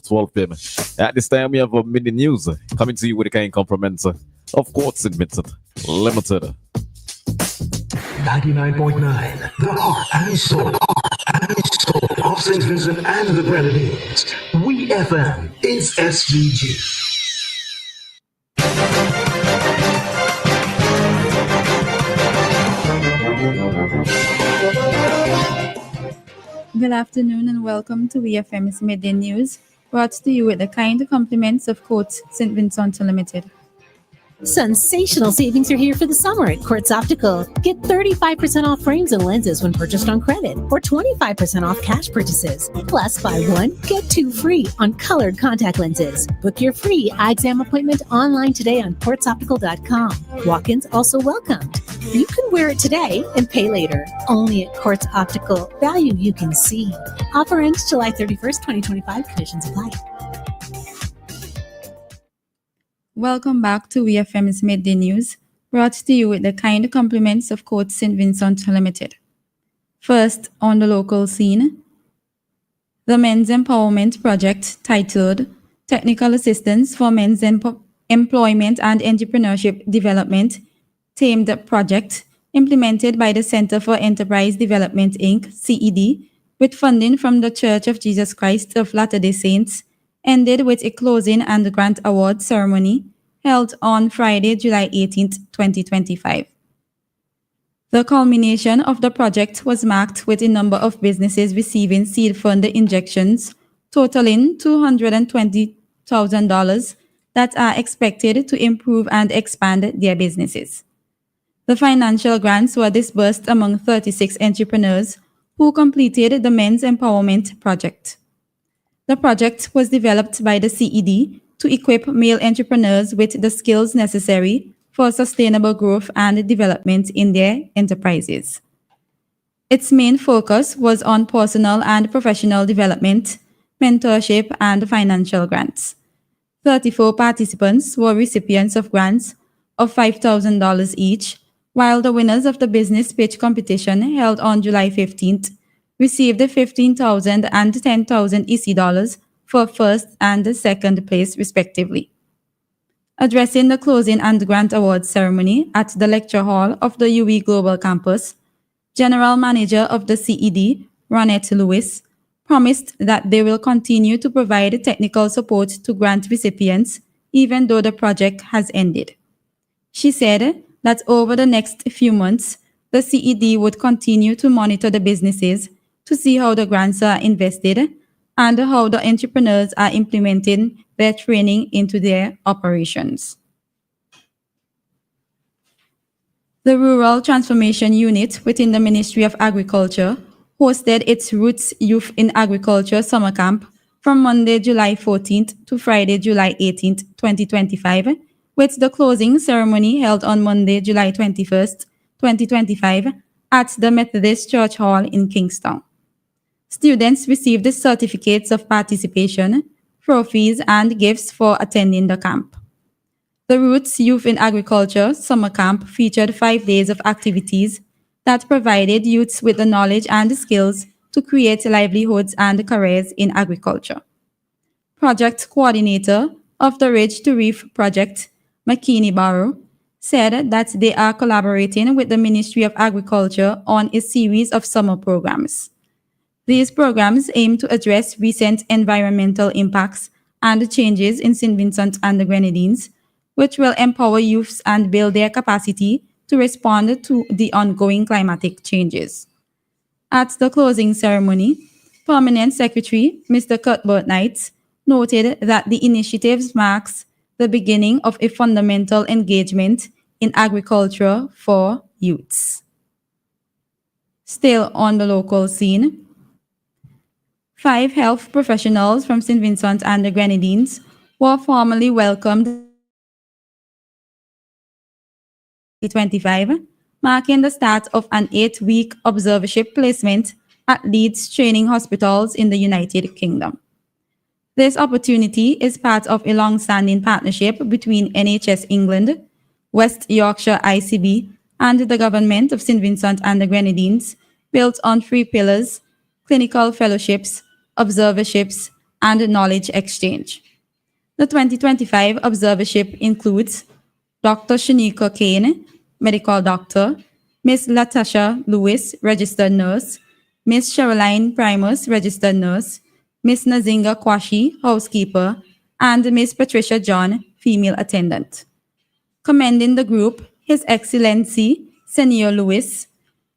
12 p.m. At this time, we have a mini news coming to you with the kind compliments of Court St. Vincent Limited. 99.9, the heart and soul of St. Vincent and the Grenadines. We FM is SVG. Good afternoon and welcome to VFM's Midday News, brought to you with the kind compliments of Court St. Vincent Limited. Sensational savings are here for the summer at Quartz Optical. Get 35% off frames and lenses when purchased on credit, or 25% off cash purchases. Plus, buy one, get two free on colored contact lenses. Book your free eye exam appointment online today on quartzoptical.com. Walk-ins also welcomed. You can wear it today and pay later. Only at Quartz Optical. Value you can see. Offer ends July 31st, 2025. Conditions apply. Welcome back to VFM's Midday News, brought to you with the kind compliments of Court St. Vincent Limited. First, on the local scene, the Men's Empowerment Project, titled Technical Assistance for Men's Employment and Entrepreneurship Development, themed project, implemented by the Center for Enterprise Development, Inc., CED, with funding from the Church of Jesus Christ of Latter-day Saints, ended with a closing and grant award ceremony held on Friday, July 18, 2025. The culmination of the project was marked with a number of businesses receiving seed fund injections totaling $220,000 that are expected to improve and expand their businesses. The financial grants were disbursed among 36 entrepreneurs who completed the Men's Empowerment Project. The project was developed by the CED to equip male entrepreneurs with the skills necessary for sustainable growth and development in their enterprises. Its main focus was on personal and professional development, mentorship, and financial grants. 34 participants were recipients of grants of $5,000 each, while the winners of the business pitch competition held on July 15th received $15,000 and $10,000 EC dollars for first and second place, respectively. Addressing the closing and grant award ceremony at the lecture hall of the UE Global Campus, General Manager of the CED, Ronette Lewis, promised that they will continue to provide technical support to grant recipients even though the project has ended. She said that over the next few months, the CED would continue to monitor the businesses to see how the grants are invested and how the entrepreneurs are implementing their training into their operations. The Rural Transformation Unit within the Ministry of Agriculture hosted its Roots Youth in Agriculture Summer Camp from Monday, July 14th to Friday, July 18th, 2025, with the closing ceremony held on Monday, July 21st, 2025, at the Methodist Church Hall in Kingston. Students received certificates of participation, trophies, and gifts for attending the camp. The Roots Youth in Agriculture Summer Camp featured 5 days of activities that provided youths with the knowledge and skills to create livelihoods and careers in agriculture. Project coordinator of the Ridge to Reef project, McKinney Barrow, said that they are collaborating with the Ministry of Agriculture on a series of summer programs. These programs aim to address recent environmental impacts and changes in St. Vincent and the Grenadines, which will empower youths and build their capacity to respond to the ongoing climatic changes. At the closing ceremony, Permanent Secretary Mr. Cuthbert Knight noted that the initiatives marks the beginning of a fundamental engagement in agriculture for youths. Still on the local scene, 5 health professionals from St. Vincent and the Grenadines were formally welcomed 2025, marking the start of an 8-week observership placement at Leeds Training Hospitals in the United Kingdom. This opportunity is part of a long-standing partnership between NHS England, West Yorkshire ICB, and the Government of St. Vincent and the Grenadines, built on 3 pillars: clinical fellowships, observerships, and knowledge exchange. The 2025 observership includes Dr. Shanika Kane, medical doctor, Miss Latasha Lewis, registered nurse, Miss Sherilyn Primus, registered nurse, Miss Nazinga Kwashi, housekeeper, and Miss Patricia John, female attendant. Commending the group, His Excellency Senor Lewis,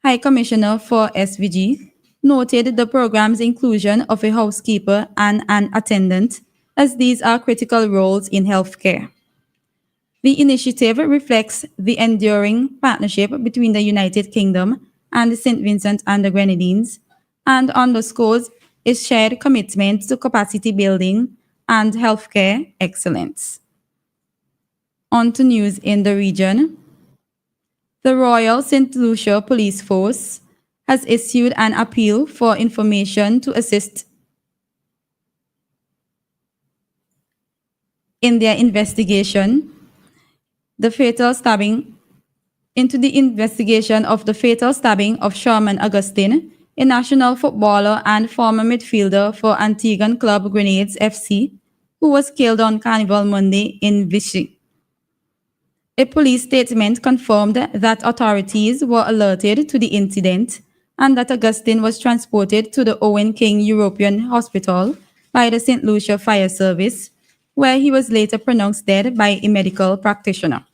High Commissioner for SVG, noted the program's inclusion of a housekeeper and an attendant, as these are critical roles in healthcare. The initiative reflects the enduring partnership between the United Kingdom and St. Vincent and the Grenadines and underscores its shared commitment to capacity building and healthcare excellence. On to news in the region. The Royal St. Lucia Police Force has issued an appeal for information to assist in their investigation of the fatal stabbing of Sherman Augustine, a national footballer and former midfielder for Antiguan club Grenades FC, who was killed on Carnival Monday in Vichy. A police statement confirmed that authorities were alerted to the incident and that Augustine was transported to the Owen King European Hospital by the St. Lucia Fire Service, where he was later pronounced dead by a medical practitioner.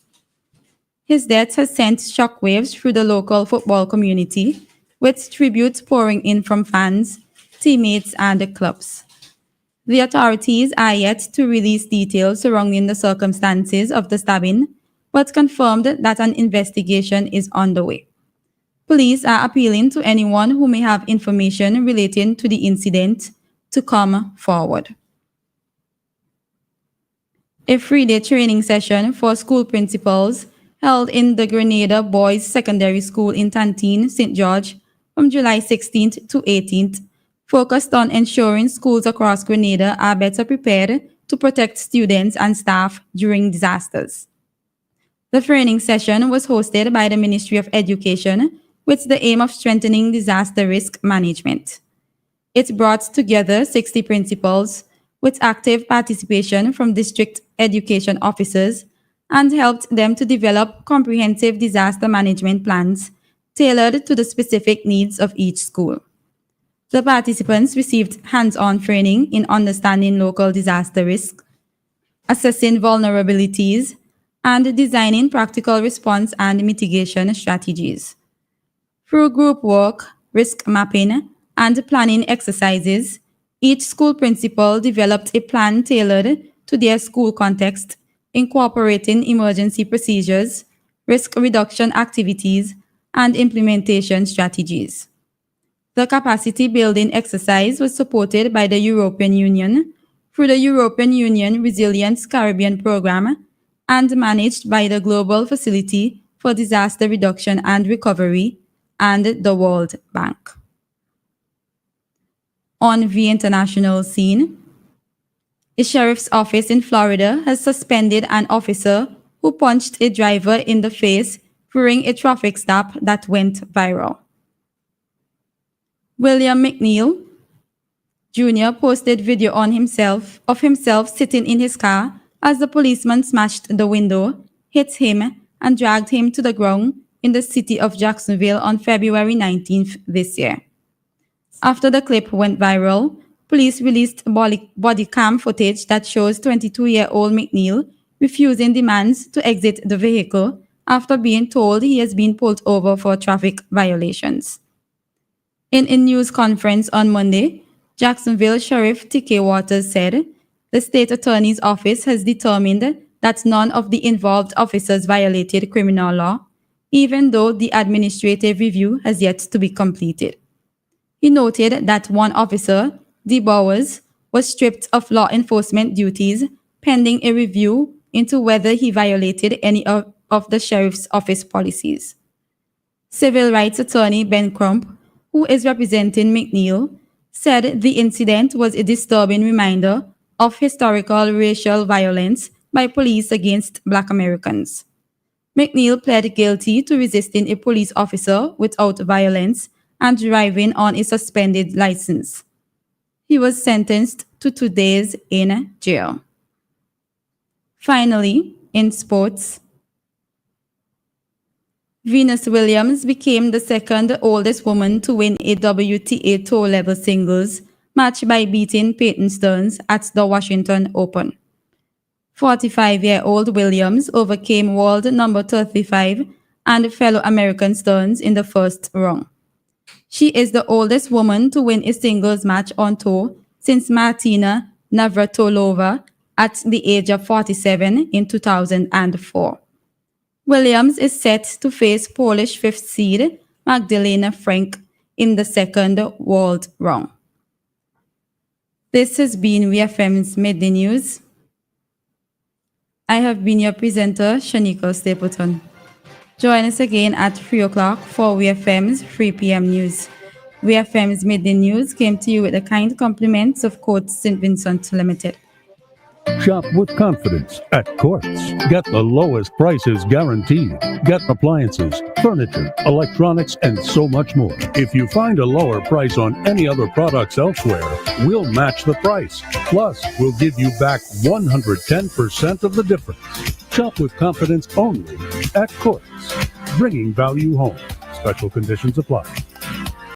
His death has sent shockwaves through the local football community, with tributes pouring in from fans, teammates, and the clubs. The authorities are yet to release details surrounding the circumstances of the stabbing, but confirmed that an investigation is underway. Police are appealing to anyone who may have information relating to the incident to come forward. A 3-day training session for school principals held in the Grenada Boys Secondary School in Tantine, St. George, from July 16th to 18th, focused on ensuring schools across Grenada are better prepared to protect students and staff during disasters. The training session was hosted by the Ministry of Education with the aim of strengthening disaster risk management. It brought together 60 principals with active participation from district education officers and helped them to develop comprehensive disaster management plans tailored to the specific needs of each school. The participants received hands-on training in understanding local disaster risk, assessing vulnerabilities, and designing practical response and mitigation strategies. Through group work, risk mapping, and planning exercises, each school principal developed a plan tailored to their school context, incorporating emergency procedures, risk reduction activities, and implementation strategies. The capacity building exercise was supported by the European Union through the European Union Resilience Caribbean Program and managed by the Global Facility for Disaster Reduction and Recovery and the World Bank. On the international scene, a sheriff's office in Florida has suspended an officer who punched a driver in the face during a traffic stop that went viral. William McNeil Jr. posted video of himself sitting in his car as the policeman smashed the window, hit him, and dragged him to the ground in the city of Jacksonville on February 19th this year. After the clip went viral, police released body cam footage that shows 22-year-old McNeil refusing demands to exit the vehicle after being told he has been pulled over for traffic violations. In a news conference on Monday, Jacksonville Sheriff T.K. Waters said the state attorney's office has determined that none of the involved officers violated criminal law, even though the administrative review has yet to be completed. He noted that one officer, D. Bowers, was stripped of law enforcement duties pending a review into whether he violated any of the sheriff's office policies. Civil rights attorney Ben Crump, who is representing McNeil, said the incident was a disturbing reminder of historical racial violence by police against Black Americans. McNeil pled guilty to resisting a police officer without violence and driving on a suspended license. He was sentenced to 2 days in jail. Finally, in sports, Venus Williams became the second oldest woman to win a WTA Tour level singles match by beating Peyton Stearns at the Washington Open. 45-year-old Williams overcame world number 35 and fellow American Stearns in the first round. She is the oldest woman to win a singles match on tour since Martina Navratilova at the age of 47 in 2004. Williams is set to face Polish fifth seed Magdalena Frank in the second world round. This has been WeFM's Midday News. I have been your presenter, Shanika Stapleton. Join us again at 3 o'clock for WeFM's 3 p.m. news. WeFM's Midday News came to you with the kind compliments of Courts St. Vincent Limited. Shop with confidence at Courts. Get the lowest prices guaranteed. Get appliances, furniture, electronics, and so much more. If you find a lower price on any other products elsewhere, we'll match the price. Plus, we'll give you back 110% of the difference. Shop with confidence only at Courts. Bringing value home. Special conditions apply.